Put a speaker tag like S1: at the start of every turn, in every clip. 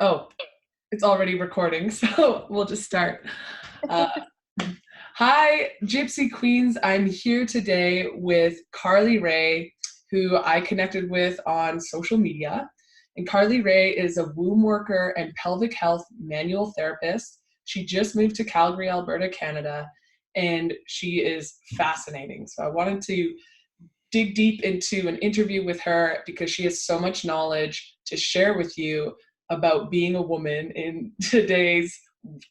S1: Oh, it's already recording, so we'll just start. Uh, Hi, Gypsy Queens. I'm here today with Carly Rae, who I connected with on social media. And Carly Rae is a womb worker and pelvic health manual therapist. She just moved to Calgary, Alberta, Canada, and she is fascinating. So I wanted to dig deep into an interview with her because she has so much knowledge to share with you about being a woman in today's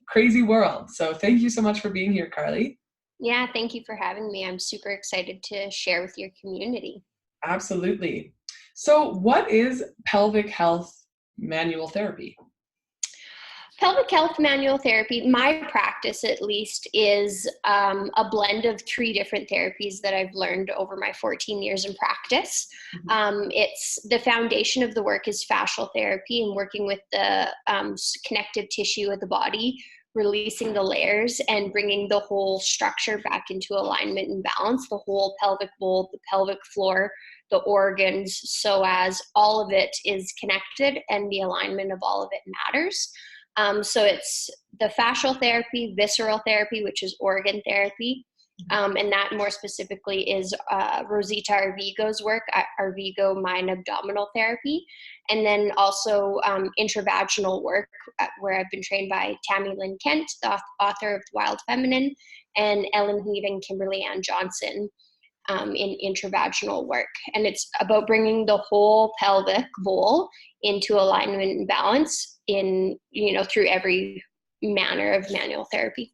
S1: crazy world. So thank you so much for being here, Carly.
S2: Yeah, thank you for having me. I'm super excited to share with your community.
S1: Absolutely. So what is pelvic health manual therapy?
S2: Pelvic health manual therapy, my practice at least, is a blend of three different therapies that I've learned over my 14 years in practice. It's the foundation of the work is fascial therapy and working with the connective tissue of the body, releasing the layers and bringing the whole structure back into alignment and balance, the whole pelvic bowl, the pelvic floor, the organs, so as all of it is connected and the alignment of all of it matters. So it's the fascial therapy, visceral therapy, which is organ therapy. And that more specifically is Rosita Arvigo's work, Arvigo Mind Abdominal Therapy. And then also intravaginal work, where I've been trained by Tammy Lynn Kent, the author of The Wild Feminine, and Ellen Heed and Kimberly Ann Johnson in intravaginal work. And it's about bringing the whole pelvic bowl into alignment and balance through every manner of manual therapy.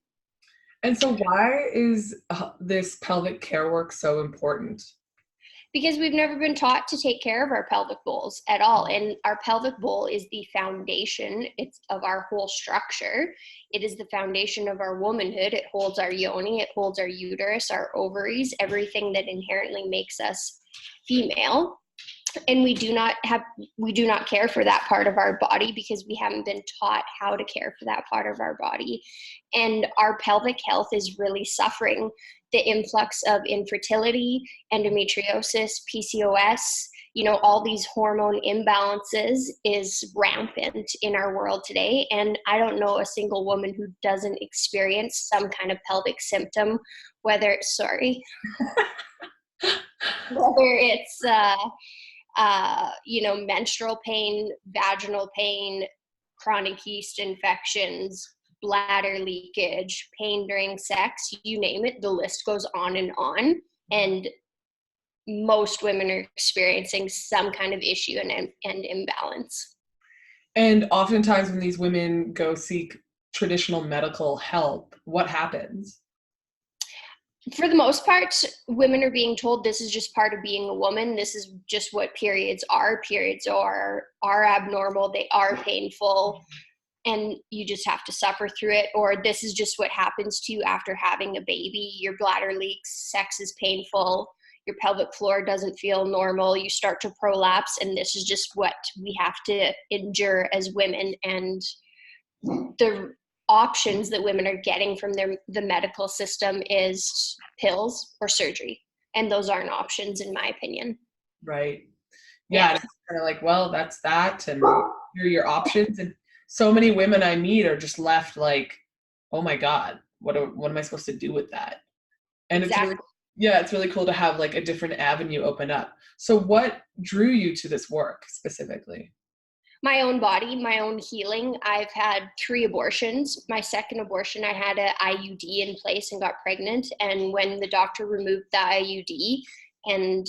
S1: And so why is this pelvic care work so important?
S2: Because we've never been taught to take care of our pelvic bowls at all. And our pelvic bowl is the foundation of our whole structure. It is the foundation of our womanhood. It holds our yoni, it holds our uterus, our ovaries, everything that inherently makes us female. And we do not care for that part of our body because we haven't been taught how to care for that part of our body. And our pelvic health is really suffering. The influx of infertility, endometriosis, PCOS, all these hormone imbalances is rampant in our world today. And I don't know a single woman who doesn't experience some kind of pelvic symptom, whether it's menstrual pain, vaginal pain, chronic yeast infections, bladder leakage, pain during sex, you name it, the list goes on and on. And most women are experiencing some kind of issue and imbalance.
S1: And oftentimes when these women go seek traditional medical help, what happens?
S2: For the most part, women are being told this is just part of being a woman. This is just what periods are. Periods are abnormal. They are painful, and you just have to suffer through it. Or this is just what happens to you after having a baby. Your bladder leaks, sex is painful, your pelvic floor doesn't feel normal, you start to prolapse, and this is just what we have to endure as women. And the options that women are getting from the medical system is pills or surgery, and those aren't options in my opinion.
S1: Right. Yeah, it's kind of like, well, that's that, and here are your options. And so many women I meet are just left like, oh my God, what am I supposed to do with that? And
S2: Exactly.
S1: it's really cool to have like a different avenue open up. So what drew you to this work specifically?
S2: My own body, my own healing. I've had 3 abortions. My second abortion, I had an IUD in place and got pregnant. And when the doctor removed the IUD and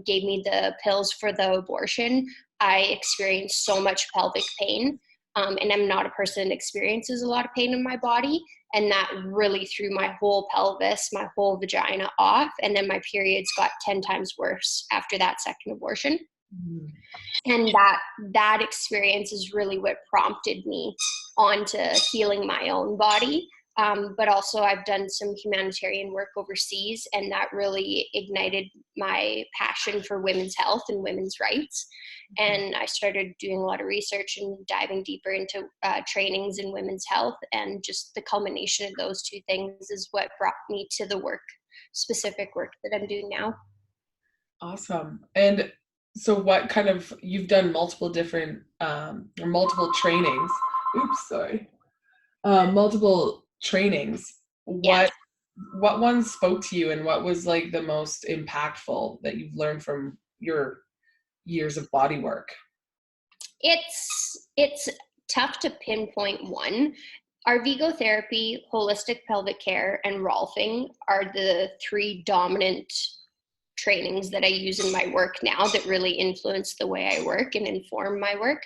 S2: gave me the pills for the abortion, I experienced so much pelvic pain. And I'm not a person that experiences a lot of pain in my body. And that really threw my whole pelvis, my whole vagina off. And then my periods got 10 times worse after that second abortion.
S1: Mm.
S2: And that experience is really what prompted me onto healing my own body. But also I've done some humanitarian work overseas, and that really ignited my passion for women's health and women's rights. And I started doing a lot of research and diving deeper into trainings in women's health, and just the culmination of those 2 things is what brought me to the specific work that I'm doing now.
S1: Awesome. And So what kind of, you've done multiple different, or multiple trainings. Oops, sorry. Multiple trainings.
S2: Yes.
S1: What ones spoke to you, and what was like the most impactful that you've learned from your years of body work?
S2: It's tough to pinpoint one. Arvigo therapy, holistic pelvic care, and Rolfing are the three dominant trainings that I use in my work now that really influence the way I work and inform my work.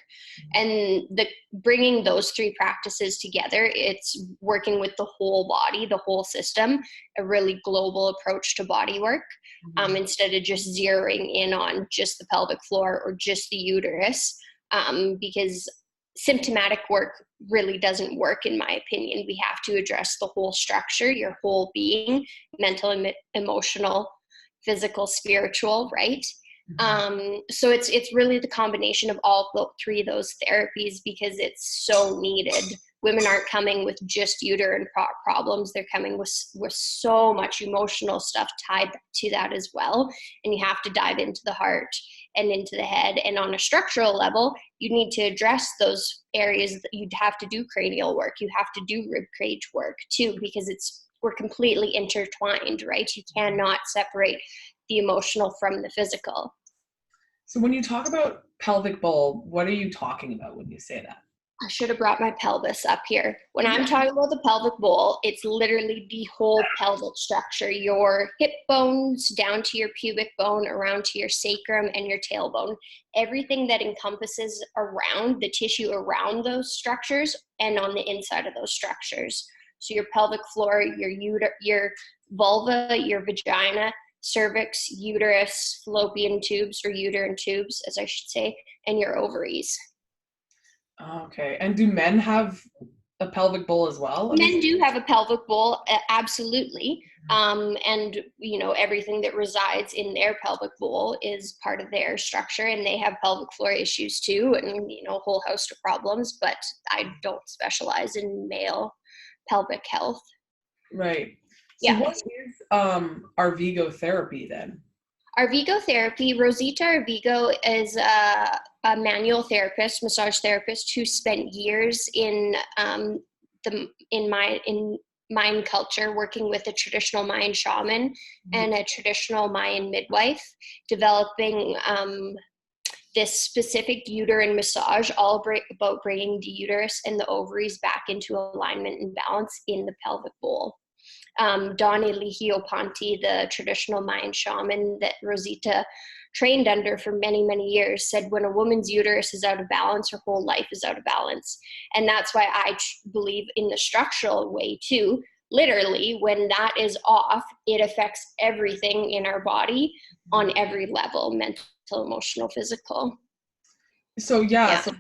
S2: And the bringing those three practices together, it's working with the whole body, the whole system, a really global approach to body work, instead of just zeroing in on just the pelvic floor or just the uterus, because symptomatic work really doesn't work, in my opinion. We have to address the whole structure, your whole being, mental, emotional, physical, spiritual, right? So it's really the combination of all three of those therapies, because it's so needed. Women aren't coming with just uterine problems. They're coming with so much emotional stuff tied to that as well. And you have to dive into the heart and into the head. And on a structural level, you need to address those areas that you'd have to do cranial work. You have to do rib cage work too, because we're completely intertwined, right? You cannot separate the emotional from the physical.
S1: So when you talk about pelvic bowl, what are you talking about when you say that?
S2: I should have brought my pelvis up here. When I'm talking about the pelvic bowl, it's literally the whole pelvic structure, your hip bones down to your pubic bone, around to your sacrum and your tailbone. Everything that encompasses around the tissue around those structures and on the inside of those structures. So your pelvic floor, your vulva, your vagina, cervix, uterus, fallopian tubes, or uterine tubes, as I should say, and your ovaries.
S1: Okay. And do men have a pelvic bowl as well?
S2: Men do have a pelvic bowl, absolutely. And, everything that resides in their pelvic bowl is part of their structure, and they have pelvic floor issues too, and, a whole host of problems, but I don't specialize in male pelvic health.
S1: Right. So
S2: Yeah.
S1: what is Arvigo therapy then?
S2: Arvigo therapy, Rosita Arvigo is a manual therapist, massage therapist who spent years in Mayan culture, working with a traditional Mayan shaman and a traditional Mayan midwife, developing this specific uterine massage, all about bringing the uterus and the ovaries back into alignment and balance in the pelvic bowl. Don Eligio Ponti, the traditional Mayan shaman that Rosita trained under for many, many years, said when a woman's uterus is out of balance, her whole life is out of balance. And that's why I believe in the structural way too. Literally, when that is off, it affects everything in our body on every level, mental, emotional, physical.
S1: So yeah. So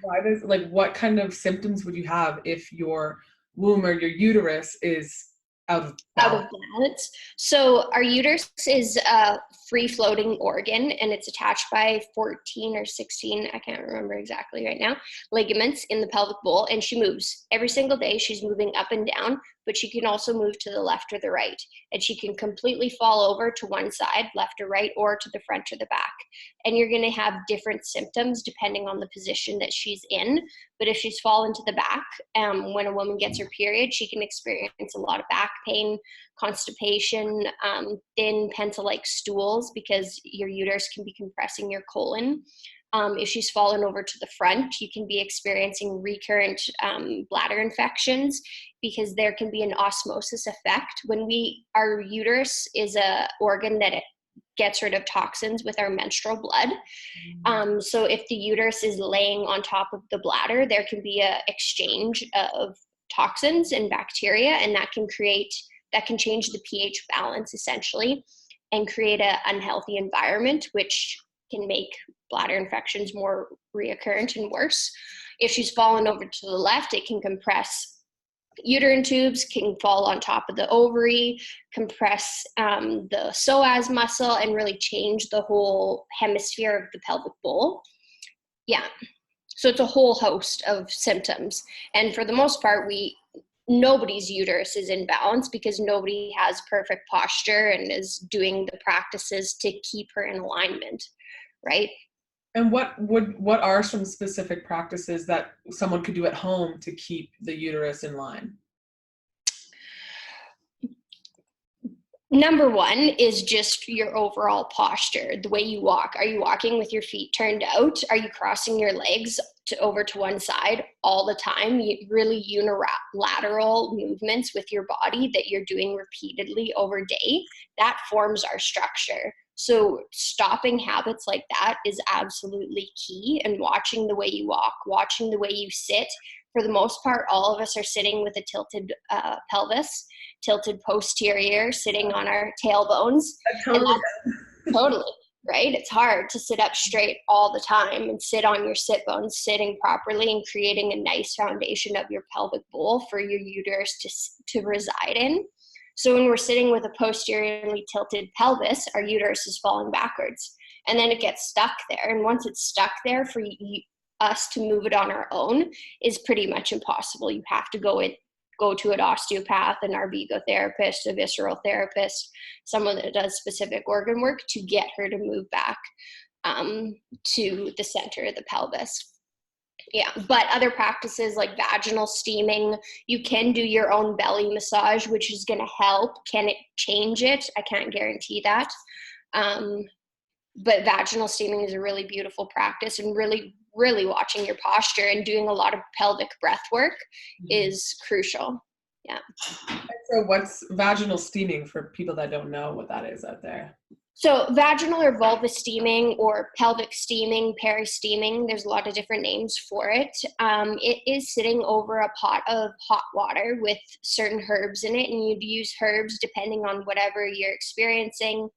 S1: what kind of symptoms would you have if your womb or your uterus is out of balance?
S2: So our uterus is a free-floating organ, and it's attached by 14 or 16, I can't remember exactly right now, ligaments in the pelvic bowl, and she moves. Every single day she's moving up and down, but she can also move to the left or the right, and she can completely fall over to one side, left or right, or to the front or the back. And you're going to have different symptoms depending on the position that she's in. But if she's fallen to the back, when a woman gets her period, she can experience a lot of back pain, constipation, thin pencil-like stools, because your uterus can be compressing your colon. If she's fallen over to the front, you can be experiencing recurrent bladder infections, because there can be an osmosis effect. Our uterus is an organ that it gets rid of toxins with our menstrual blood. So if the uterus is laying on top of the bladder, there can be an exchange of toxins and bacteria, and that can change the pH balance essentially and create an unhealthy environment, which can make bladder infections more reoccurrent and worse. If she's fallen over to the left, it can compress uterine tubes, can fall on top of the ovary, compress the psoas muscle, and really change the whole hemisphere of the pelvic bowl. Yeah. So it's a whole host of symptoms. And for the most part, nobody's uterus is in balance, because nobody has perfect posture and is doing the practices to keep her in alignment, right?
S1: And what are some specific practices that someone could do at home to keep the uterus in line?
S2: Number one is just your overall posture, the way you walk. Are you walking with your feet turned out? Are you crossing your legs over to one side all the time? Really unilateral movements with your body that you're doing repeatedly over day, that forms our structure. So stopping habits like that is absolutely key, and watching the way you walk, watching the way you sit. For the most part, all of us are sitting with a tilted pelvis, tilted posterior, sitting on our tailbones.
S1: Totally.
S2: Totally, right? It's hard to sit up straight all the time and sit on your sit bones, sitting properly and creating a nice foundation of your pelvic bowl for your uterus to reside in. So when we're sitting with a posteriorly tilted pelvis, our uterus is falling backwards, and then it gets stuck there. And once it's stuck there, for us to move it on our own is pretty much impossible. You have to go to an osteopath, an RVGO therapist, a visceral therapist, someone that does specific organ work to get her to move back to the center of the pelvis. Yeah, but other practices like vaginal steaming, you can do your own belly massage, which is going to help. Can it change it? I can't guarantee that. But vaginal steaming is a really beautiful practice, and really, really watching your posture and doing a lot of pelvic breath work is crucial. Yeah.
S1: So what's vaginal steaming for people that don't know what that is out there?
S2: So vaginal or vulva steaming, or pelvic steaming, peri-steaming, there's a lot of different names for it. It is sitting over a pot of hot water with certain herbs in it, and you'd use herbs depending on whatever you're experiencing.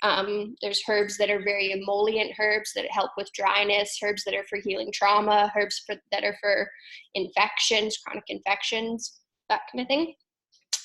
S2: There's herbs that are very emollient herbs that help with dryness, herbs that are for healing trauma, herbs that are for infections, chronic infections, that kind of thing.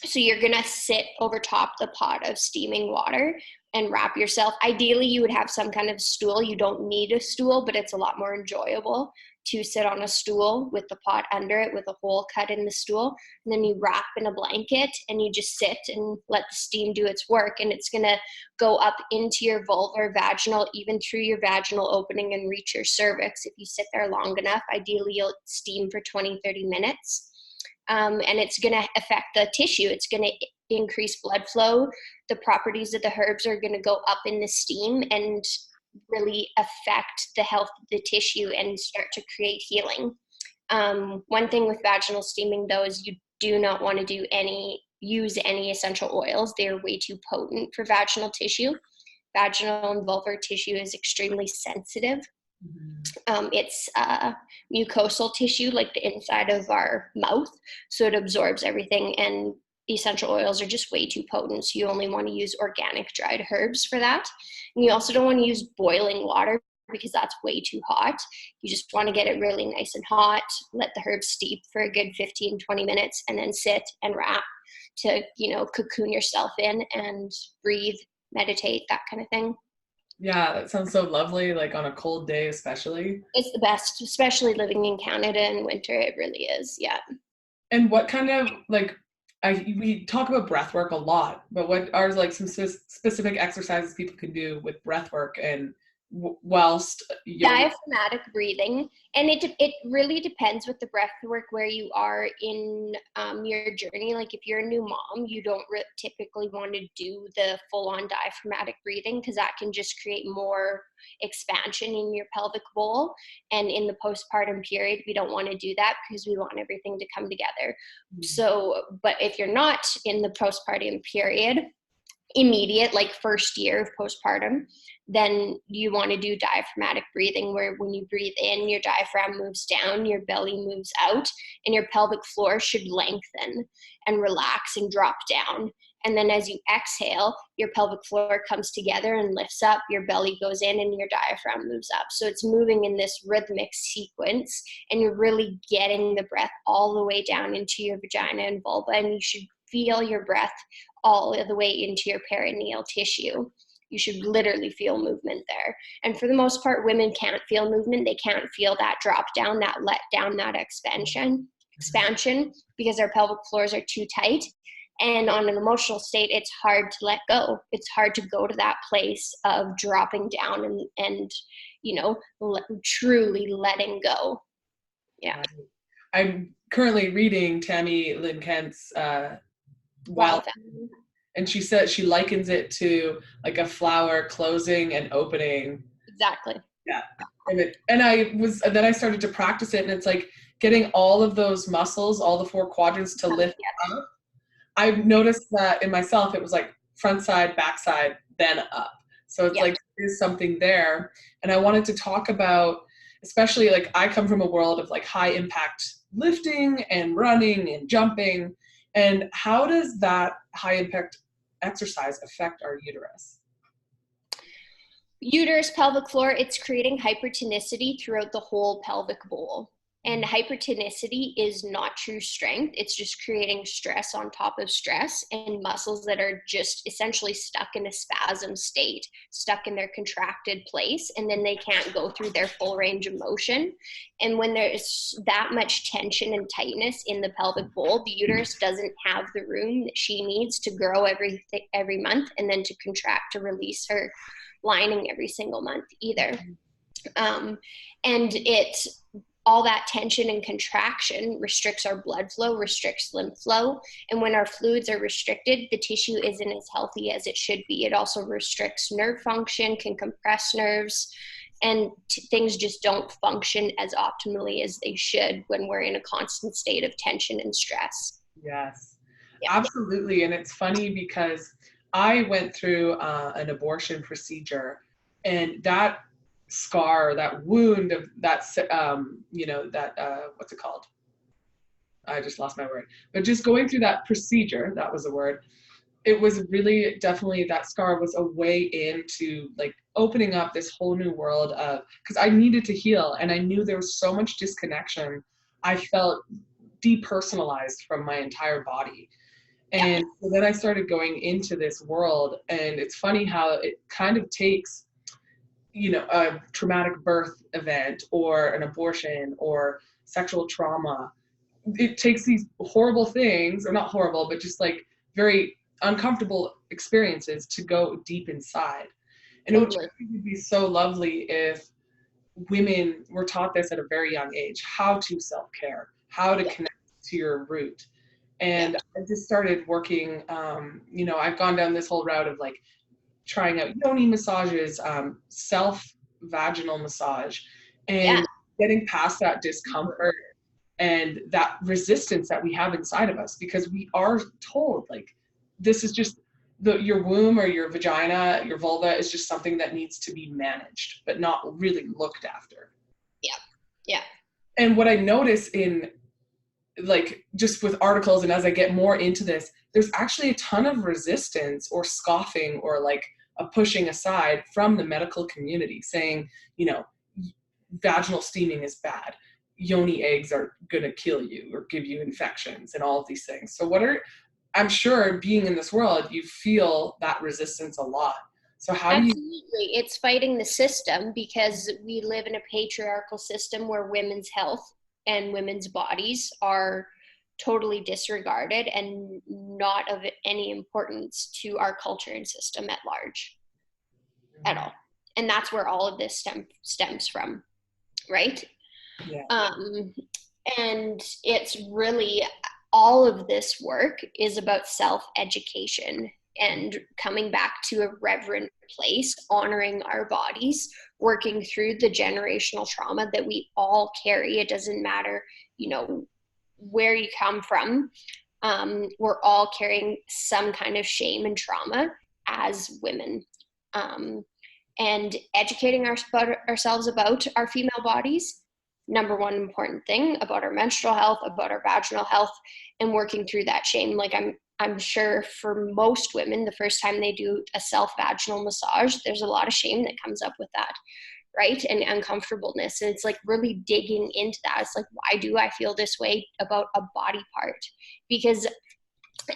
S2: So you're going to sit over top the pot of steaming water and wrap yourself. Ideally, you would have some kind of stool. You don't need a stool, but it's a lot more enjoyable to sit on a stool with the pot under it with a hole cut in the stool. And then you wrap in a blanket and you just sit and let the steam do its work. And it's going to go up into your vulva or vaginal, even through your vaginal opening, and reach your cervix. If you sit there long enough, ideally you'll steam for 20-30 minutes. And it's going to affect the tissue. It's going to increase blood flow. The properties of the herbs are going to go up in the steam and really affect the health of the tissue and start to create healing. One thing with vaginal steaming, though, is you do not want to use any essential oils. They are way too potent for vaginal tissue. Vaginal and vulvar tissue is extremely sensitive. It's mucosal tissue, like the inside of our mouth, so it absorbs everything, and essential oils are just way too potent, so you only want to use organic dried herbs for that. And you also don't want to use boiling water, because that's way too hot. You just want to get it really nice and hot, let the herbs steep for a good 15-20 minutes, and then sit and wrap to, cocoon yourself in and breathe, meditate, that kind of thing.
S1: Yeah, that sounds so lovely, like on a cold day especially.
S2: It's the best, especially living in Canada in winter. It really is, yeah.
S1: And what kind of, we talk about breath work a lot, but what are like some specific exercises people can do with breath work and whilst
S2: diaphragmatic breathing, and it really depends with the breath work where you are in your journey. Like if you're a new mom, you don't typically want to do the full-on diaphragmatic breathing, because that can just create more expansion in your pelvic bowl. And in the postpartum period, we don't want to do that, because we want everything to come together. So, but if you're not in the postpartum period, immediate, like first year of postpartum, then you want to do diaphragmatic breathing, where when you breathe in, your diaphragm moves down, your belly moves out, and your pelvic floor should lengthen and relax and drop down. And then as you exhale, your pelvic floor comes together and lifts up, your belly goes in, and your diaphragm moves up. So it's moving in this rhythmic sequence, and you're really getting the breath all the way down into your vagina and vulva, and you should feel your breath all the way into your perineal tissue. You should literally feel movement there. And for the most part, women can't feel movement. They can't feel that drop down, that let down, that expansion, because our pelvic floors are too tight. And on an emotional state, it's hard to let go. It's hard to go to that place of dropping down and truly letting go. Yeah.
S1: I'm currently reading Tammy Lynn Kent's
S2: Wow.
S1: and she says she likens it to like a flower closing and opening.
S2: Exactly.
S1: Yeah. And then I started to practice it, and it's like getting all of those muscles, all the 4 quadrants to lift up. I've noticed that in myself, it was like front side, back side, then up. So it's like there's something there. And I wanted to talk about, especially like I come from a world of like high impact lifting and running and jumping. And how does that high impact exercise affect our uterus?
S2: Uterus, pelvic floor, it's creating hypertonicity throughout the whole pelvic bowl. And hypertonicity is not true strength. It's just creating stress on top of stress and muscles that are just essentially stuck in a spasm state, stuck in their contracted place, and then they can't go through their full range of motion. And when there's that much tension and tightness in the pelvic bowl, the uterus doesn't have the room that she needs to grow every month and then to contract to release her lining every single month either. And all that tension and contraction restricts our blood flow, restricts lymph flow. And when our fluids are restricted, the tissue isn't as healthy as it should be. It also restricts nerve function, can compress nerves, and things just don't function as optimally as they should when we're in a constant state of tension and stress.
S1: Yes, absolutely. And it's funny because I went through an abortion procedure, and that scar, that wound of that, what's it called? I just lost my word. But just going through that procedure, that was a word. It was really definitely, that scar was a way into like opening up this whole new world of, because I needed to heal, and I knew there was so much disconnection. I felt depersonalized from my entire body. And so then I started going into this world, and it's funny how it kind of takes, a traumatic birth event or an abortion or sexual trauma. It takes these horrible things, or not horrible, but just like very uncomfortable experiences to go deep inside. And it would be so lovely if women were taught this at a very young age, how to self-care, how to connect to your root. And I just started working, I've gone down this whole route of like trying out yoni massages, self-vaginal massage, and getting past that discomfort and that resistance that we have inside of us, because we are told like this is just your womb or your vagina, your vulva is just something that needs to be managed, but not really looked after.
S2: Yeah.
S1: And what I notice in like just with articles, and as I get more into this, there's actually a ton of resistance or scoffing or like a pushing aside from the medical community saying, vaginal steaming is bad. Yoni eggs are going to kill you or give you infections and all of these things. So I'm sure being in this world, you feel that resistance a lot. So
S2: Absolutely. It's fighting the system, because we live in a patriarchal system where women's health and women's bodies are totally disregarded and not of any importance to our culture and system at large at all. And that's where all of this stems from, right? And it's really, all of this work is about self-education and coming back to a reverent place, honoring our bodies, working through the generational trauma that we all carry. It doesn't matter, where you come from. We're all carrying some kind of shame and trauma as women. And educating ourselves about our female bodies, number one important thing, about our menstrual health, about our vaginal health, and working through that shame. Like I'm sure for most women, the first time they do a self-vaginal massage, there's a lot of shame that comes up with that, right? And uncomfortableness. And it's like really digging into that. It's like, why do I feel this way about a body part? Because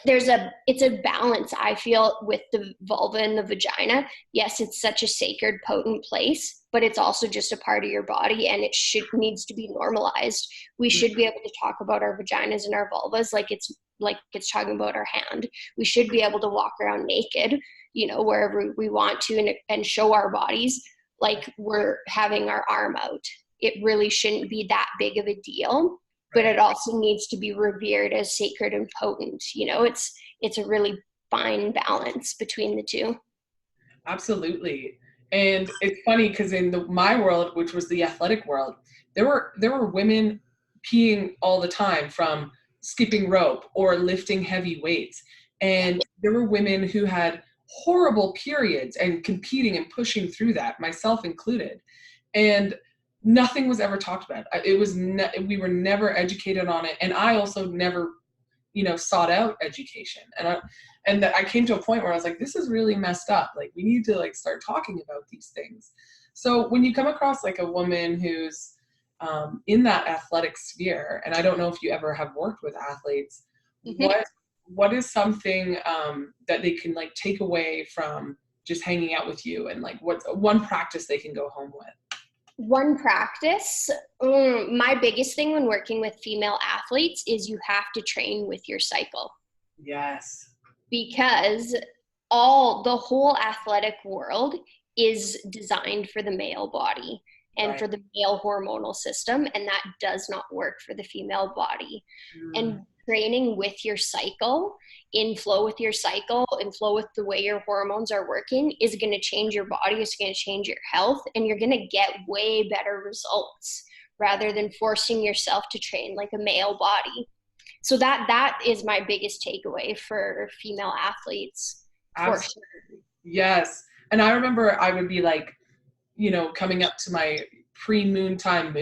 S2: it's a balance, I feel, with the vulva and the vagina. Yes, it's such a sacred, potent place, but it's also just a part of your body, and needs to be normalized. We should be able to talk about our vaginas and our vulvas like it's like it's talking about our hand. We should be able to walk around naked, you know, wherever we want to, and show our bodies like we're having our arm out. It really shouldn't be that big of a deal, but it also needs to be revered as sacred and potent. You know, it's a really fine balance between the two.
S1: Absolutely. And it's funny because in my world, which was the athletic world, there were women peeing all the time from skipping rope or lifting heavy weights. And there were women who had horrible periods and competing and pushing through that, myself included. And nothing was ever talked about. We were never educated on it. And I also never, you know, sought out education. And I came to a point where I was like, this is really messed up. Like, we need to like start talking about these things. So when you come across like a woman who's in that athletic sphere, and I don't know if you ever have worked with athletes, what is something that they can like take away from just hanging out with you, and like what's one practice they can go home with?
S2: One practice, my biggest thing when working with female athletes is you have to train with your cycle.
S1: Yes.
S2: Because the whole athletic world is designed for the male body and for the male hormonal system, and that does not work for the female body. And training with your cycle, in flow with your cycle, in flow with the way your hormones are working, is going to change your body, it's going to change your health, and you're going to get way better results rather than forcing yourself to train like a male body. So that is my biggest takeaway for female athletes.
S1: Absolutely. Yes. And I remember I would be like, you know, coming up to my pre-moon time,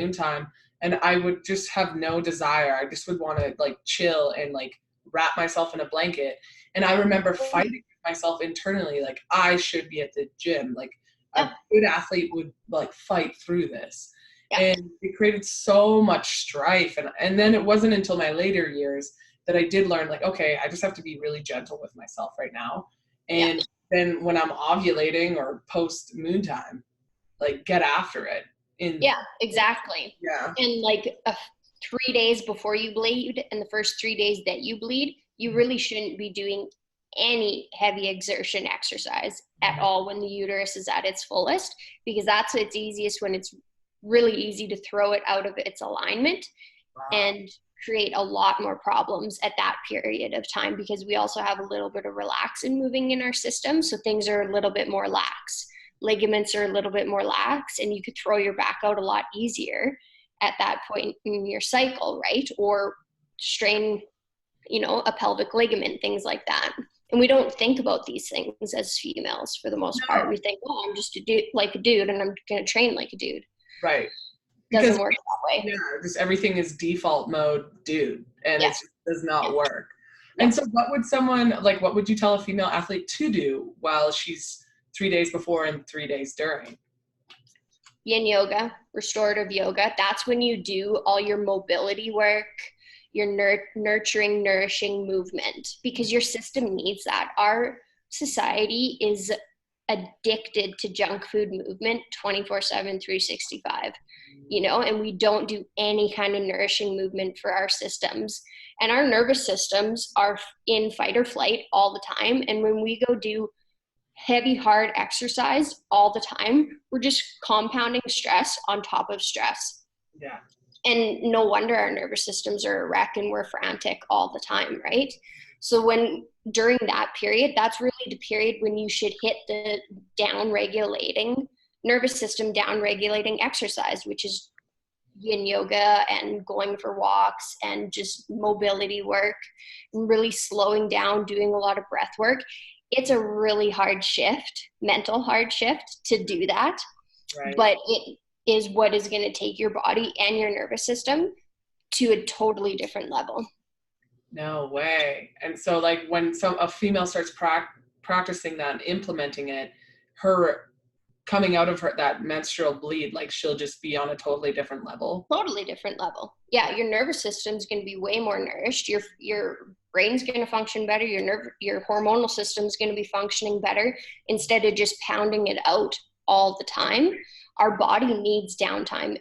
S1: and I would just have no desire. I just would want to like chill and like wrap myself in a blanket. And I remember fighting myself internally, like I should be at the gym. Like a good athlete would like fight through this. And it created so much strife. And then it wasn't until my later years that I did learn, like, okay, I just have to be really gentle with myself right now. And then when I'm ovulating or post moon time, like get after it.
S2: Exactly. And like 3 days before you bleed and the first 3 days that you bleed, you really shouldn't be doing any heavy exertion exercise at all when the uterus is at its fullest, because that's its easiest, when it's really easy to throw it out of its alignment and create a lot more problems at that period of time, because we also have a little bit of relaxin moving in our system. So things are a little bit more lax. Ligaments are a little bit more lax, and you could throw your back out a lot easier at that point in your cycle, right? Or strain, you know, a pelvic ligament, things like that. And we don't think about these things as females for the most part. We think, oh, I'm just a dude and I'm going to train like a dude.
S1: Right.
S2: Doesn't work that way.
S1: Yeah, just everything is default mode dude, and it just does not work. And so what would you tell a female athlete to do while she's 3 days before and 3 days during?
S2: Yin yoga, restorative yoga. That's when you do all your mobility work, your nurturing, nourishing movement, because your system needs that. Our society is addicted to junk food movement 24/7, 365, you know, and we don't do any kind of nourishing movement for our systems. And our nervous systems are in fight or flight all the time. And when we go do heavy, hard exercise all the time, we're just compounding stress on top of stress.
S1: Yeah.
S2: And no wonder our nervous systems are a wreck and we're frantic all the time, right? So during that period, that's really the period when you should hit the nervous system down-regulating exercise, which is yin yoga and going for walks and just mobility work, and really slowing down, doing a lot of breath work. It's a really hard shift, mental hard shift to do that. Right. But it is what is going to take your body and your nervous system to a totally different level.
S1: No way. And so like when a female starts practicing that and implementing it, her coming out of that menstrual bleed, like she'll just be on a totally different level.
S2: Totally different level. Yeah, your nervous system's going to be way more nourished. Your brain's going to function better. Your hormonal system's going to be functioning better instead of just pounding it out all the time. Our body needs downtime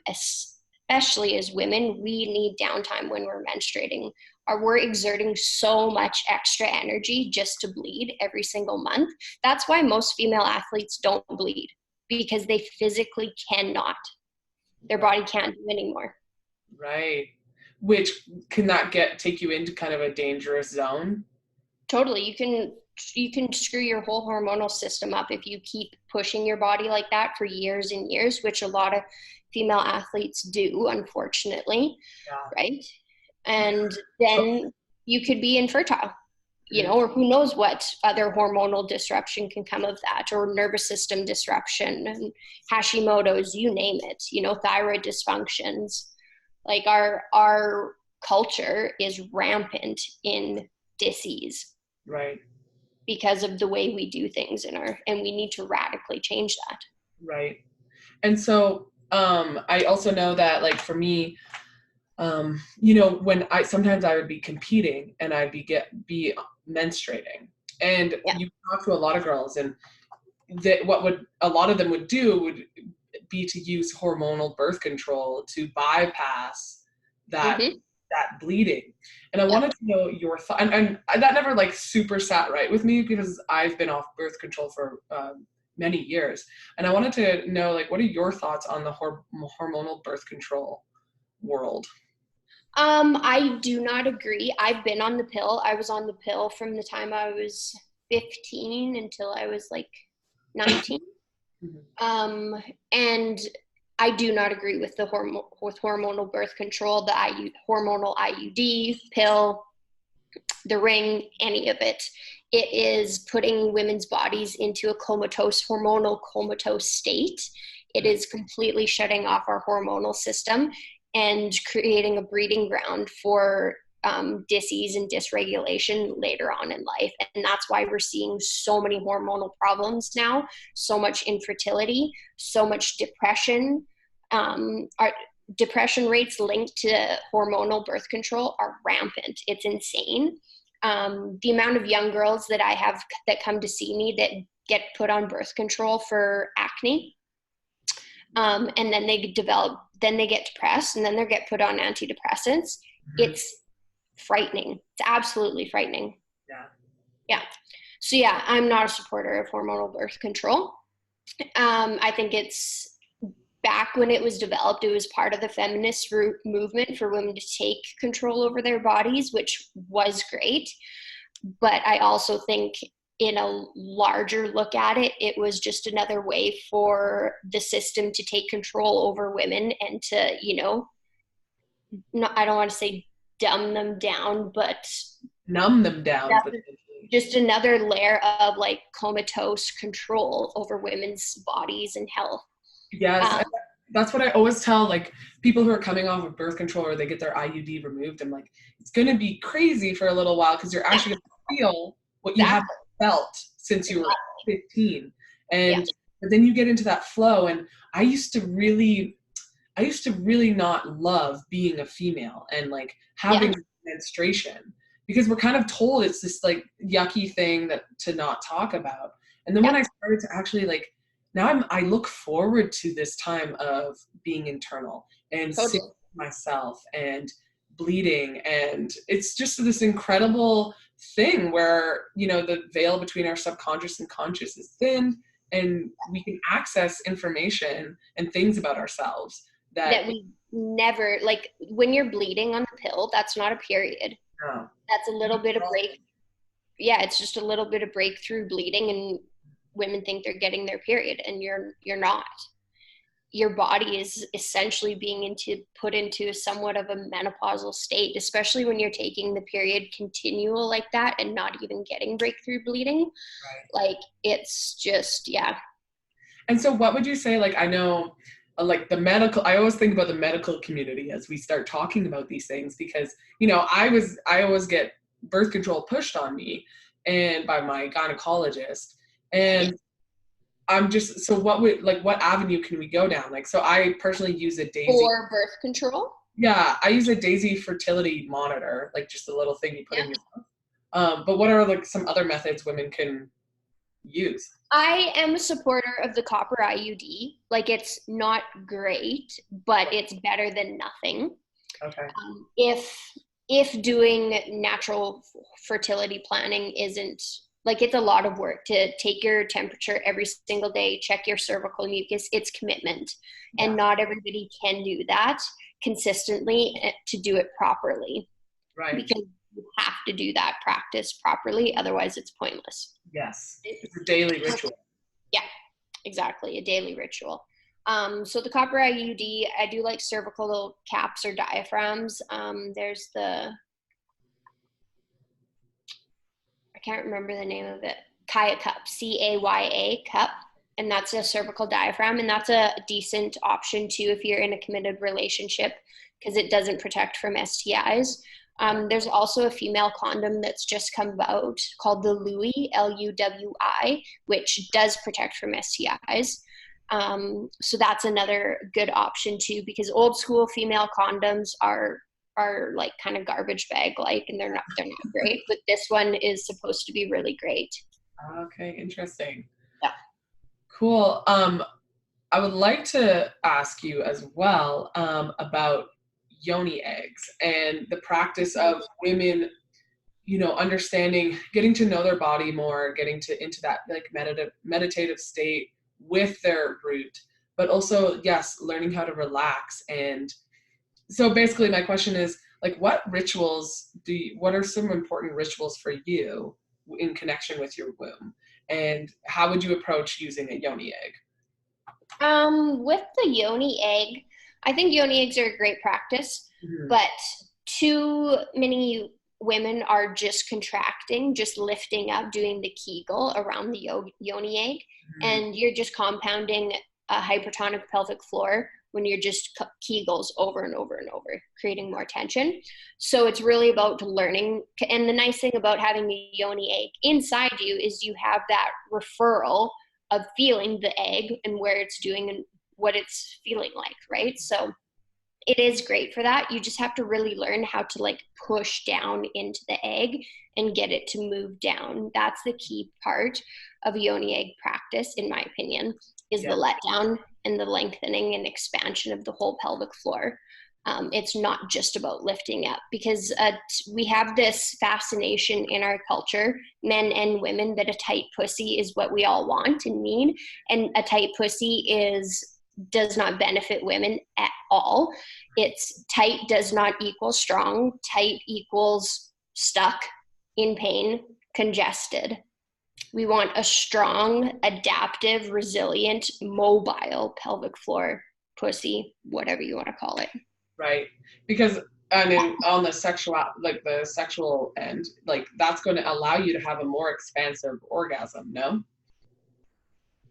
S2: especially as women, we need downtime when we're menstruating. Or we're exerting so much extra energy just to bleed every single month. That's why most female athletes don't bleed, because they physically cannot. Their body can't do anymore.
S1: Right. Which can that take you into kind of a dangerous zone?
S2: Totally. You can screw your whole hormonal system up if you keep pushing your body like that for years and years, which a lot of female athletes do, unfortunately.
S1: Yeah.
S2: Right. And then you could be infertile, or who knows what other hormonal disruption can come of that, or nervous system disruption and Hashimoto's, you name it, thyroid dysfunctions. Like our culture is rampant in disease.
S1: Right.
S2: Because of the way we do things and we need to radically change that.
S1: Right. And so I also know that, like, for me, when sometimes I would be competing and I'd be menstruating, and you talk to a lot of girls, and a lot of them would do would be to use hormonal birth control to bypass that that bleeding. And I wanted to know your thought, and that never like super sat right with me, because I've been off birth control for many years, and I wanted to know, like, what are your thoughts on the hormonal birth control world?
S2: I do not agree. I've been on the pill. I was on the pill from the time I was 15 until I was like 19. And I do not agree with the hormonal birth control, the hormonal IUD, pill, the ring, any of it. It is putting women's bodies into a hormonal comatose state. It is completely shutting off our hormonal system and creating a breeding ground for disease and dysregulation later on in life. And that's why we're seeing so many hormonal problems now, so much infertility, so much depression. Our depression rates linked to hormonal birth control are rampant. It's insane. The amount of young girls that I have that come to see me that get put on birth control for acne, and then they get depressed, and then they get put on antidepressants. It's frightening. It's absolutely frightening. Yeah. So yeah, I'm not a supporter of hormonal birth control. I think it's, back when it was developed, it was part of the feminist movement for women to take control over their bodies, which was great. But I also think, in a larger look at it, it was just another way for the system to take control over women and to, I don't want to say dumb them down, but
S1: numb them down.
S2: Just another layer of like comatose control over women's bodies and health.
S1: Yes, that's what I always tell, like, people who are coming off of birth control or they get their IUD removed. I'm like, it's going to be crazy for a little while, because you're actually going to feel what you haven't felt since you were 15. And but then you get into that flow. And I used to really not love being a female and like having menstruation, because we're kind of told it's this like yucky thing that to not talk about. And then when I started to actually, like, now I look forward to this time of being internal and seeing myself and bleeding. And it's just this incredible thing where, the veil between our subconscious and conscious is thinned, and we can access information and things about ourselves that
S2: we never, like, when you're bleeding on the pill, that's not a period.
S1: No.
S2: That's a little bit of break. Yeah, it's just a little bit of breakthrough bleeding, and women think they're getting their period, and you're not. Your body is essentially being put into somewhat of a menopausal state, especially when you're taking the period continual like that and not even getting breakthrough bleeding. Right. Like, it's just,
S1: And so what would you say, like, I know, like, I always think about the medical community as we start talking about these things, because, I always get birth control pushed on me and by my gynecologist. And I'm just, so what avenue can we go down? Like, so I personally use a Daisy.
S2: For birth control?
S1: Yeah, I use a Daisy fertility monitor, like just a little thing you put in your mouth. But what are like some other methods women can use?
S2: I am a supporter of the copper IUD. Like, it's not great, but it's better than nothing.
S1: Okay.
S2: If doing natural fertility planning isn't, like, it's a lot of work to take your temperature every single day, check your cervical mucus, it's commitment. And not everybody can do that consistently to do it properly.
S1: Right.
S2: Because you have to do that practice properly, otherwise it's pointless.
S1: Yes, it's a daily ritual.
S2: Yeah, exactly, a daily ritual. So the copper IUD, I do like cervical caps or diaphragms. There's I can't remember the name of it, Kaya cup, CAYA cup, and that's a cervical diaphragm, and that's a decent option too if you're in a committed relationship, because it doesn't protect from STIs. There's also a female condom that's just come out called the Louis, LUWI, which does protect from STIs. So that's another good option too, because old school female condoms are like kind of garbage bag like, and they're not great, but this one is supposed to be really great.
S1: Okay, interesting.
S2: Yeah.
S1: Cool. I would like to ask you as well about yoni eggs and the practice of women, understanding, getting to know their body more, getting into that like meditative state with their root, but also, yes, learning how to relax. And so basically my question is, like, what are some important rituals for you in connection with your womb? And how would you approach using a yoni egg?
S2: With the yoni egg, I think yoni eggs are a great practice, but too many women are just contracting, just lifting up, doing the Kegel around the yoni egg, and you're just compounding a hypertonic pelvic floor when you're just Kegels over and over and over, creating more tension. So it's really about learning. And the nice thing about having the yoni egg inside you is you have that referral of feeling the egg and where it's doing and what it's feeling like, right? So it is great for that. You just have to really learn how to like push down into the egg and get it to move down. That's the key part of yoni egg practice, in my opinion, is the letdown and the lengthening and expansion of the whole pelvic floor. It's not just about lifting up, because we have this fascination in our culture, men and women, that a tight pussy is what we all want and need. And a tight pussy does not benefit women at all. It's tight does not equal strong. Tight equals stuck, in pain, congested. We want a strong, adaptive, resilient, mobile pelvic floor, pussy, whatever you want to call it.
S1: Right. Because I mean, on the sexual end, like, that's going to allow you to have a more expansive orgasm, no?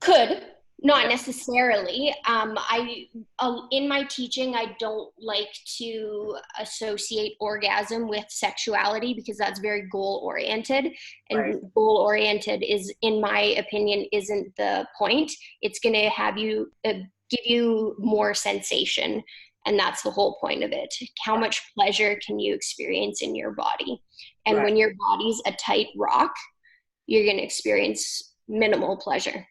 S2: Could. Not necessarily. In my teaching, I don't like to associate orgasm with sexuality, because that's very goal-oriented. And goal-oriented is, in my opinion, isn't the point. It's going to have you give you more sensation. And that's the whole point of it. How much pleasure can you experience in your body? And when your body's a tight rock, you're going to experience minimal pleasure.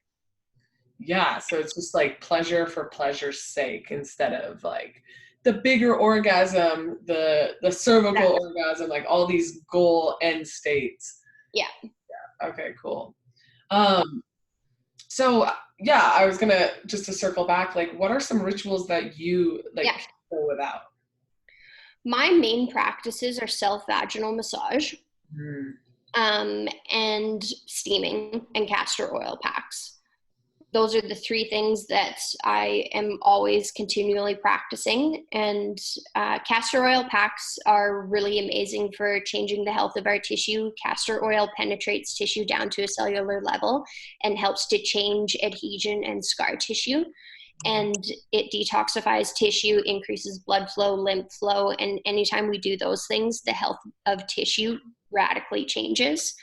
S1: Yeah, so it's just like pleasure for pleasure's sake, instead of like the bigger orgasm, the cervical orgasm, like all these goal end states.
S2: Yeah.
S1: Okay, cool. So yeah, I was gonna, just to circle back, like, what are some rituals that you like go without?
S2: My main practices are self-vaginal massage, and steaming and castor oil packs. Those are the three things that I am always continually practicing. And castor oil packs are really amazing for changing the health of our tissue. Castor oil penetrates tissue down to a cellular level and helps to change adhesion and scar tissue. And it detoxifies tissue, increases blood flow, lymph flow. And anytime we do those things, the health of tissue radically changes.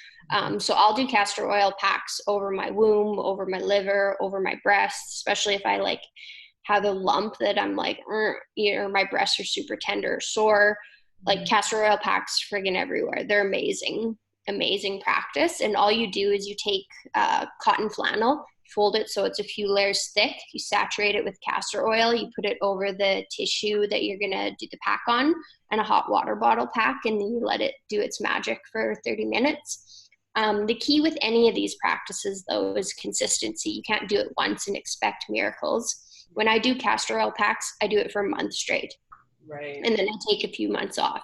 S2: So I'll do castor oil packs over my womb, over my liver, over my breasts, especially if I like have a lump that I'm like, my breasts are super tender or sore. Like, castor oil packs friggin' everywhere. They're amazing. amazing practice. And all you do is you take cotton flannel, fold it so it's a few layers thick, you saturate it with castor oil, you put it over the tissue that you're going to do the pack on, and a hot water bottle pack, and then you let it do its magic for 30 minutes. The key with any of these practices, though, is consistency. You can't do it once and expect miracles. When I do castor oil packs, I do it for a month straight.
S1: Right.
S2: And then I take a few months off.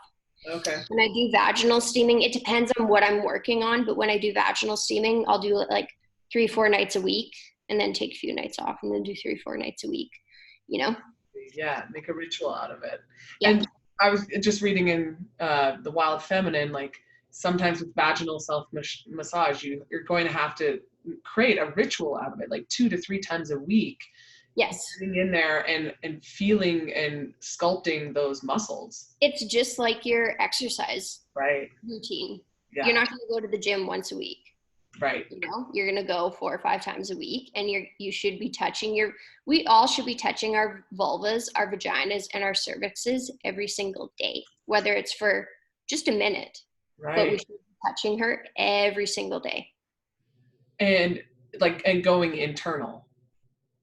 S1: Okay.
S2: When I do vaginal steaming, it depends on what I'm working on, but when I do vaginal steaming, I'll do it like 3-4 nights a week, and then take a few nights off, and then do 3-4 nights a week, you know?
S1: Yeah, make a ritual out of it.
S2: Yeah.
S1: And I was just reading in The Wild Feminine, like sometimes with vaginal self-massage, you're going to have to create a ritual out of it, like 2 to 3 times a week.
S2: Yes.
S1: Getting in there and feeling and sculpting those muscles.
S2: It's just like your exercise routine.
S1: Yeah.
S2: You're not going to go to the gym once a week.
S1: Right.
S2: You know, you're going to go 4 or 5 times a week, and you should be touching we all should be touching our vulvas, our vaginas, and our cervixes every single day, whether it's for just a minute.
S1: Right.
S2: But we should be touching her every single day.
S1: And going internal.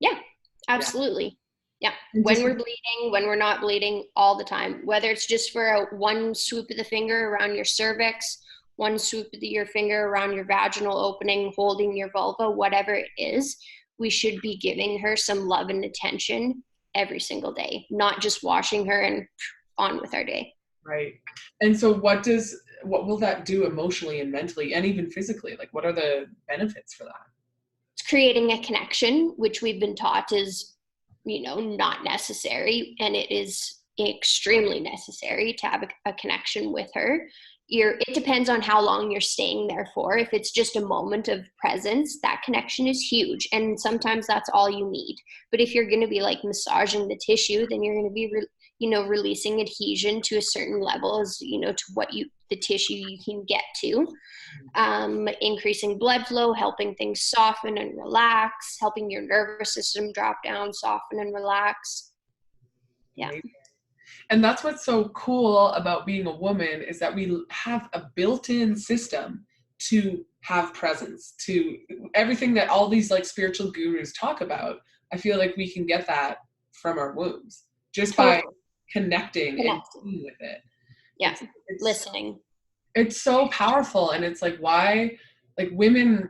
S2: Yeah, absolutely. Yeah. When we're bleeding, when we're not bleeding, all the time, whether it's just for one swoop of the finger around your cervix, one swoop of your finger around your vaginal opening, holding your vulva, whatever it is, we should be giving her some love and attention every single day, not just washing her and on with our day.
S1: Right. And so what will that do emotionally and mentally and even physically? Like, what are the benefits for that?
S2: It's creating a connection, which we've been taught is, not necessary. And it is extremely necessary to have a connection with her. It depends on how long you're staying there for. If it's just a moment of presence, that connection is huge. And sometimes that's all you need. But if you're going to be like massaging the tissue, then you're going to be, releasing adhesion to a certain level as, to what the tissue you can get to. Increasing blood flow, helping things soften and relax, helping your nervous system drop down, soften and relax. Yeah.
S1: And that's what's so cool about being a woman is that we have a built-in system to have presence, to everything that all these like spiritual gurus talk about. I feel like we can get that from our wombs just by connecting and being with it.
S2: Yeah. It's listening.
S1: It's so powerful. And it's like, why, like women,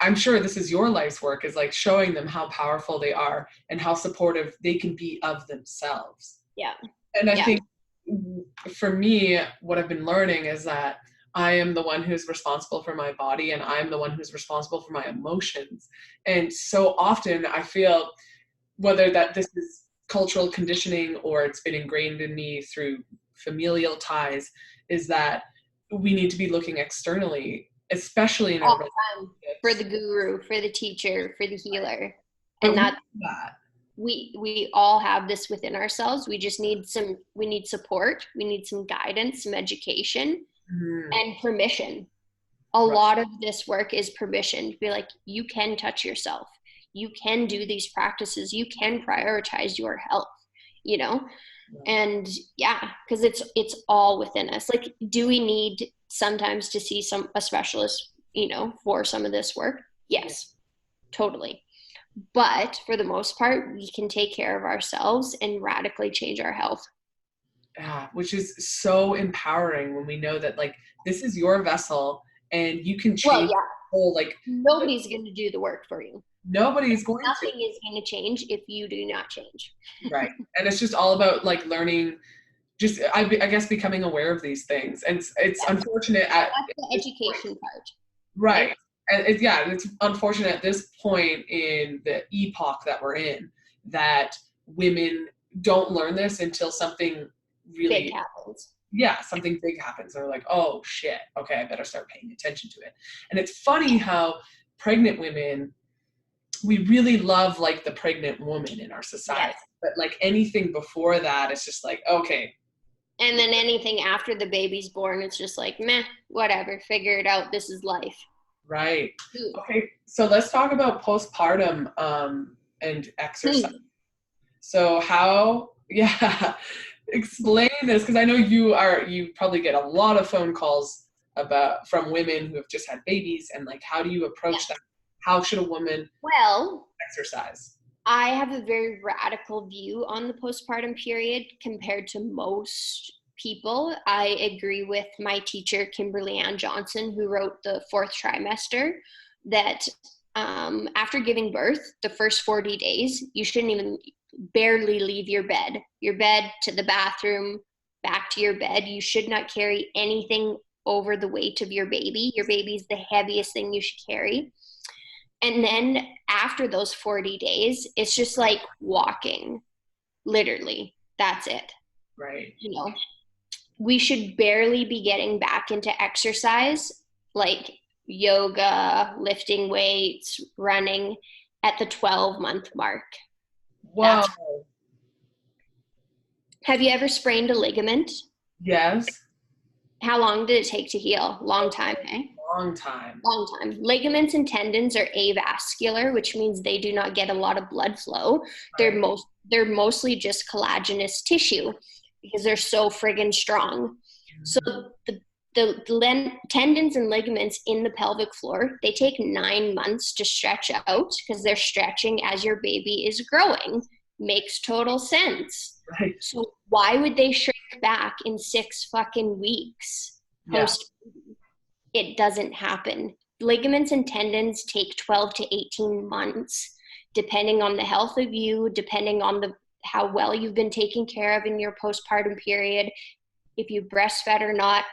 S1: I'm sure this is your life's work, is like showing them how powerful they are and how supportive they can be of themselves.
S2: Yeah.
S1: And I think for me, what I've been learning is that I am the one who's responsible for my body, and I'm the one who's responsible for my emotions. And so often I feel, whether that this is cultural conditioning or it's been ingrained in me through familial ties, is that we need to be looking externally, especially in
S2: all
S1: our
S2: the time, for the guru, for the teacher, for the healer. And that. We all have this within ourselves. We just need support. We need some guidance, some education, and permission. A lot of this work is permission to be like, you can touch yourself. You can do these practices. You can prioritize your health, and because it's all within us. Like, do we need sometimes to see a specialist, for some of this work? Yes, totally. But for the most part, we can take care of ourselves and radically change our health.
S1: Yeah, which is so empowering when we know that like this is your vessel and you can change.
S2: Nobody's going to do the work for you.
S1: Nobody's going to.
S2: Nothing is going to change if you do not change.
S1: Right. And it's just all about like learning, just I guess becoming aware of these things. And it's unfortunate
S2: that's the education part.
S1: Right. And it's unfortunate at this point in the epoch that we're in that women don't learn this until something really
S2: big happens.
S1: Yeah, something big happens. They're like, oh shit, okay, I better start paying attention to it. And it's funny how pregnant women, we really love like the pregnant woman in our society. Yes. But like anything before that, it's just like, okay.
S2: And then anything after the baby's born, it's just like, meh, whatever, figure it out. This is life.
S1: Right. Okay, so let's talk about postpartum and exercise. So explain this, because I know you probably get a lot of phone calls from women who have just had babies, and like, how do you approach that? How should a woman exercise?
S2: I have a very radical view on the postpartum period compared to most people. I agree with my teacher, Kimberly Ann Johnson, who wrote The Fourth Trimester, that after giving birth, the first 40 days, you shouldn't even barely leave your bed to the bathroom, back to your bed. You should not carry anything over the weight of your baby. Your baby is the heaviest thing you should carry. And then after those 40 days, it's just like walking, literally. That's it.
S1: Right.
S2: You know, we should barely be getting back into exercise, like yoga, lifting weights, running, at the 12-month mark.
S1: Wow.
S2: Have you ever sprained a ligament?
S1: Yes.
S2: How long did it take to heal? Long time, eh?
S1: Long time.
S2: Ligaments and tendons are avascular, which means they do not get a lot of blood flow. Right. They're mostly just collagenous tissue because they're so friggin' strong. Mm-hmm. So the tendons and ligaments in the pelvic floor, they take 9 months to stretch out because they're stretching as your baby is growing. Makes total sense.
S1: Right.
S2: So why would they shrink back in 6 fucking weeks post? It doesn't happen. Ligaments and tendons take 12 to 18 months, depending on the health of you, depending on how well you've been taken care of in your postpartum period, if you breastfed or not,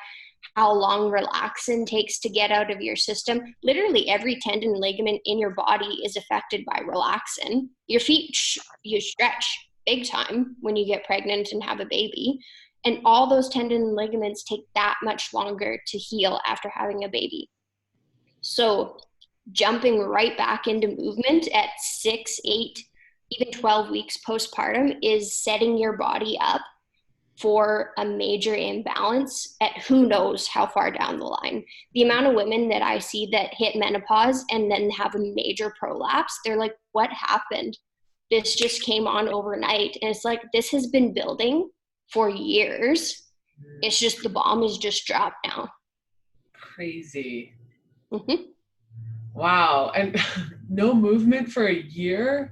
S2: how long relaxin takes to get out of your system. Literally every tendon and ligament in your body is affected by relaxin. Your feet, you stretch big time when you get pregnant and have a baby. And all those tendon and ligaments take that much longer to heal after having a baby. So jumping right back into movement at 6, 8, even 12 weeks postpartum is setting your body up for a major imbalance at who knows how far down the line. The amount of women that I see that hit menopause and then have a major prolapse, they're like, what happened? This just came on overnight. And it's like, this has been building for years. It's just the bomb is just dropped now.
S1: Crazy.
S2: Mm-hmm.
S1: Wow. And no movement for a year?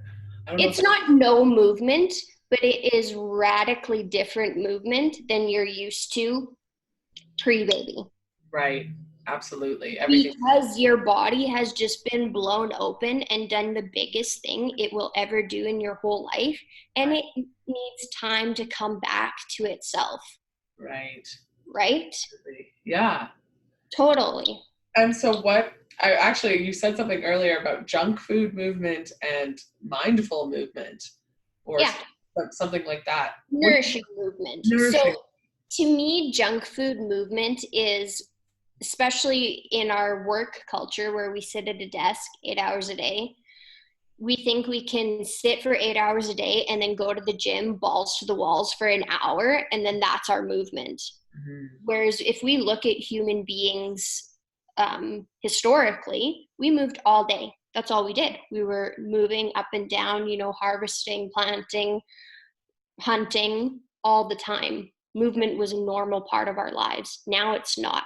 S2: It's not no movement, but it is radically different movement than you're used to pre-baby.
S1: Right. Absolutely.
S2: Because your body has just been blown open and done the biggest thing it will ever do in your whole life. And it needs time to come back to itself.
S1: Right.
S2: Right?
S1: Absolutely. Yeah.
S2: Totally.
S1: And so you said something earlier about junk food movement and mindful movement, or something like that.
S2: Nourishing movement. So to me, junk food movement is, especially in our work culture where we sit at a desk 8 hours a day, we think we can sit for 8 hours a day and then go to the gym, balls to the walls for an hour, and then that's our movement. Mm-hmm. Whereas if we look at human beings historically, we moved all day. That's all we did. We were moving up and down, harvesting, planting, hunting all the time. Movement was a normal part of our lives. Now it's not.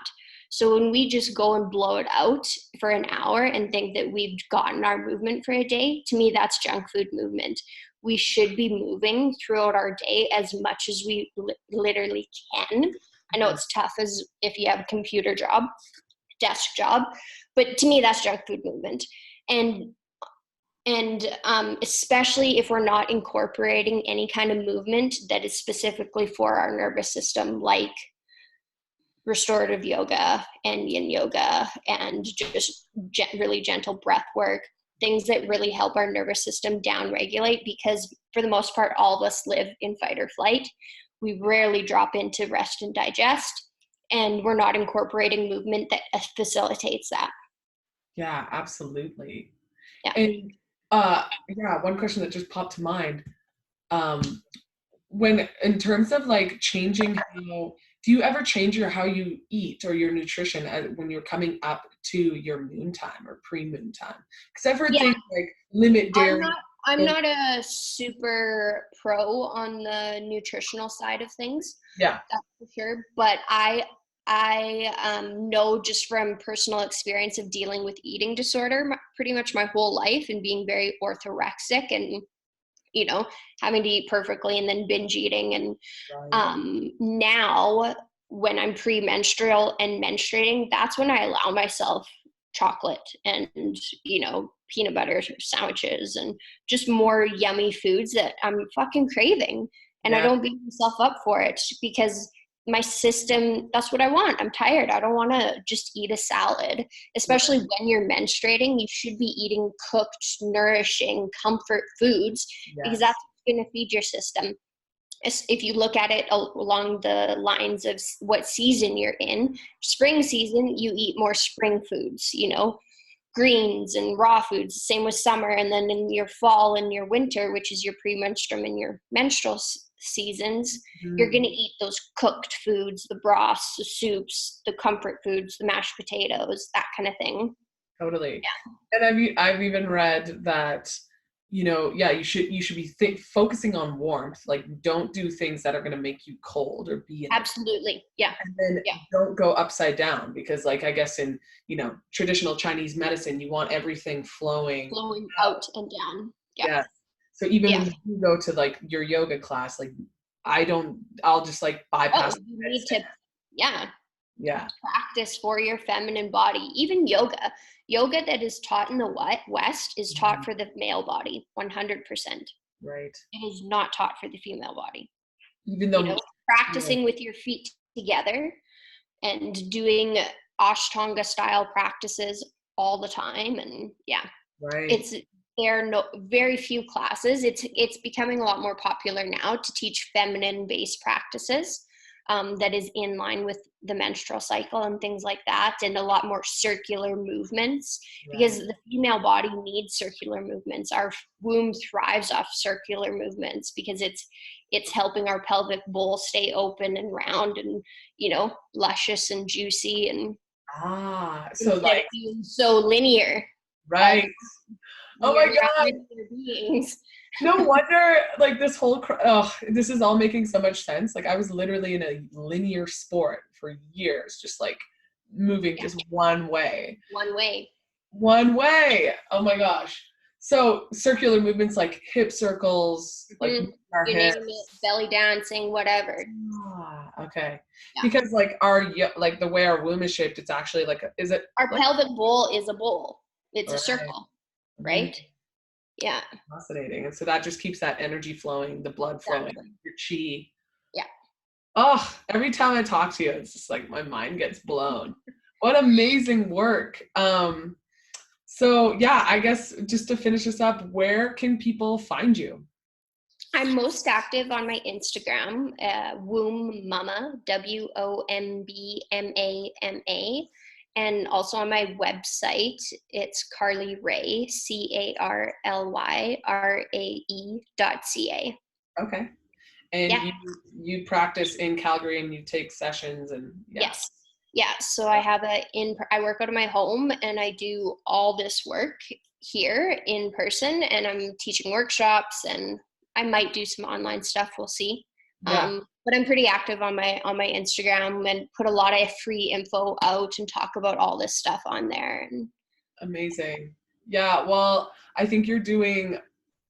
S2: So when we just go and blow it out for an hour and think that we've gotten our movement for a day, to me, that's junk food movement. We should be moving throughout our day as much as we literally can. I know it's tough as if you have a computer job, desk job, but to me, that's junk food movement. And especially if we're not incorporating any kind of movement that is specifically for our nervous system, like restorative yoga and yin yoga and just really gentle breath work, things that really help our nervous system down regulate, because for the most part, all of us live in fight or flight. We rarely drop into rest and digest, and we're not incorporating movement that facilitates that.
S1: Yeah, absolutely.
S2: Yeah.
S1: And one question that just popped to mind. When, in terms of like changing do you ever change how you eat or your nutrition when you're coming up to your moon time or pre-moon time? Because I've heard things like limit dairy.
S2: I'm not a super pro on the nutritional side of things.
S1: Yeah.
S2: That's for sure. But I I know just from personal experience of dealing with eating disorder pretty much my whole life and being very orthorexic and, you know, having to eat perfectly and then binge eating. And now when I'm premenstrual and menstruating, that's when I allow myself chocolate and, you know, peanut butter sandwiches and just more yummy foods that I'm fucking craving. And I don't beat myself up for it because my system, that's what I want. I'm tired. I don't want to just eat a salad, especially when you're menstruating. You should be eating cooked, nourishing, comfort foods because that's going to feed your system. If you look at it along the lines of what season you're in, spring season, you eat more spring foods, you know, greens and raw foods. Same with summer. And then in your fall and your winter, which is your premenstruum and your menstrual seasons, you're going to eat those cooked foods, the broths, the soups, the comfort foods, the mashed potatoes, that kind of thing.
S1: Totally. Yeah. And I've even read that, you know, you should be focusing on warmth. Like, don't do things that are going to make you cold or be in
S2: absolutely. Yeah.
S1: And then don't go upside down because, like, I guess in, you know, traditional Chinese medicine, you want everything flowing
S2: out and down.
S1: Yeah. So even when you go to like your yoga class, like I'll just like bypass.
S2: You need to, practice for your feminine body. Even yoga that is taught in the West is taught for the male body, 100%.
S1: Right.
S2: It is not taught for the female body.
S1: Even though,
S2: you know, practicing with your feet together and doing Ashtanga style practices all the time. And there are very few classes. It's becoming a lot more popular now to teach feminine based practices that is in line with the menstrual cycle and things like that, and a lot more circular movements because the female body needs circular movements. Our womb thrives off circular movements because it's helping our pelvic bowl stay open and round and, you know, luscious and juicy and
S1: so like
S2: being so linear.
S1: Right. Oh my God. No wonder, like, this whole, this is all making so much sense. Like, I was literally in a linear sport for years, just like moving just one way. One way. Oh my gosh. So circular movements like hip circles, like our hips.
S2: Belly dancing, whatever.
S1: Okay. Yeah. Because like like the way our womb is shaped, it's actually like,
S2: our pelvic bowl is a bowl. It's a circle, right? Yeah.
S1: Fascinating. And so that just keeps that energy flowing, the blood flowing, your chi.
S2: Yeah.
S1: Oh, every time I talk to you, it's just like my mind gets blown. What amazing work. So yeah, I guess just to finish this up, where can people find you?
S2: I'm most active on my Instagram, WombMama, WombMama. And also on my website, it's Carly Rae, CarlyRae.ca.
S1: Okay. And you practice in Calgary and you take sessions and
S2: Yes. Yeah. So I have I work out of my home and I do all this work here in person and I'm teaching workshops and I might do some online stuff. We'll see. But I'm pretty active on my Instagram and put a lot of free info out and talk about all this stuff on there.
S1: Amazing. Yeah. Well, I think you're doing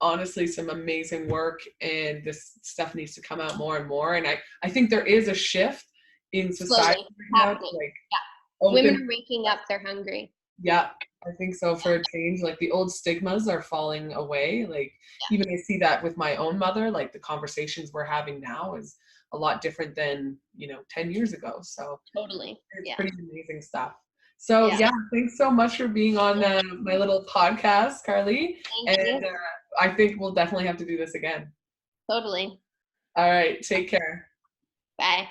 S1: honestly some amazing work and this stuff needs to come out more and more. And I think there is a shift in society right now. Like,
S2: women are waking up, they're hungry.
S1: Yeah. I think so for a change, like the old stigmas are falling away. Like even I see that with my own mother, like the conversations we're having now is a lot different than, 10 years ago. So
S2: totally.
S1: It's pretty amazing stuff. So thanks so much for being on my little podcast, Carly.
S2: Thank you.
S1: I think we'll definitely have to do this again.
S2: Totally.
S1: All right. Take care.
S2: Bye.